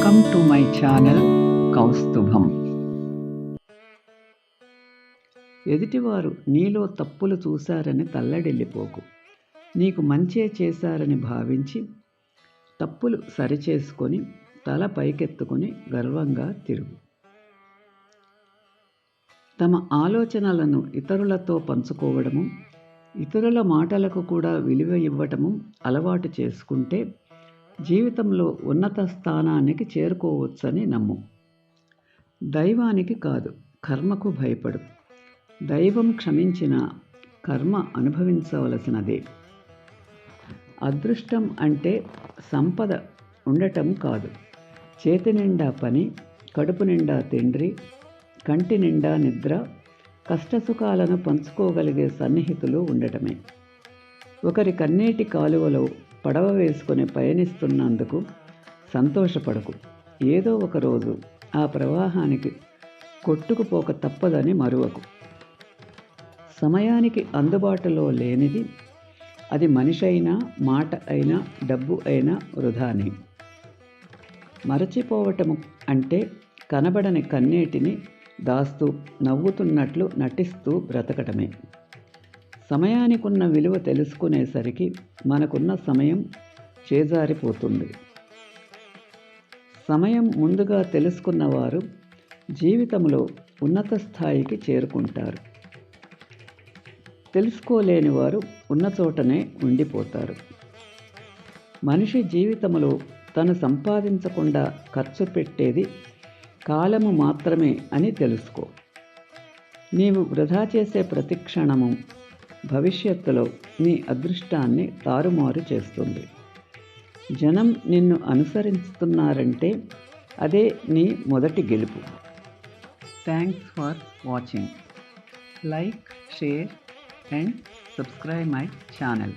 Welcome to my channel Kaustubham. ఎదుటివారు నీలో తప్పులు చూశారని తల్లడిల్లిపోకు. నీకు మంచే చేశారని భావించి తప్పులు సరిచేసుకొని తల పైకెత్తుకొని గర్వంగా తిరుగు. తమ ఆలోచనలను ఇతరులతో పంచుకోవడము, ఇతరుల మాటలకు కూడా విలువ ఇవ్వటము అలవాటు చేసుకుంటే జీవితంలో ఉన్నత స్థానానికి చేరుకోవచ్చని నమ్ము. దైవానికి కాదు, కర్మకు భయపడు. దైవం క్షమించిన కర్మ అనుభవించవలసినదే. అదృష్టం అంటే సంపద ఉండటం కాదు, చేతి నిండా పని, కడుపు నిండా తిండ్రి, కంటి నిండా నిద్ర, కష్టసుఖాలను పంచుకోగలిగే సన్నిహితులు ఉండటమే. ఒకరి కన్నీటి కాలువలో పడవ వేసుకొని పయనిస్తున్నందుకు సంతోషపడకు. ఏదో ఒకరోజు ఆ ప్రవాహానికి కొట్టుకుపోక తప్పదని మరువకు. సమయానికి అందుబాటులో లేనిది, అది మనిషి అయినా, మాట అయినా, డబ్బు అయినా వృధానే. మరచిపోవటము అంటే కనబడని కన్నీటిని దాస్తూ నవ్వుతున్నట్లు నటిస్తూ బ్రతకటమే. సమయానికున్న విలువ తెలుసుకునేసరికి మనకున్న సమయం చేజారిపోతుంది. సమయం ముందుగా తెలుసుకున్నవారు జీవితంలో ఉన్నత స్థాయికి చేరుకుంటారు. తెలుసుకోలేని వారు ఉన్న చోటనే ఉండిపోతారు. మనిషి జీవితంలో తను సంపాదించకుండా ఖర్చు పెట్టేది కాలము మాత్రమే అని తెలుసుకో. నీవు వృధా చేసే ప్రతి క్షణము భవిష్యత్తులో నీ అదృష్టాన్ని తారుమారు చేస్తుంది. జనం నిన్ను అనుసరిస్తున్నారంటే అదే నీ మొదటి గెలుపు. Thanks for watching. Like, share and subscribe my channel.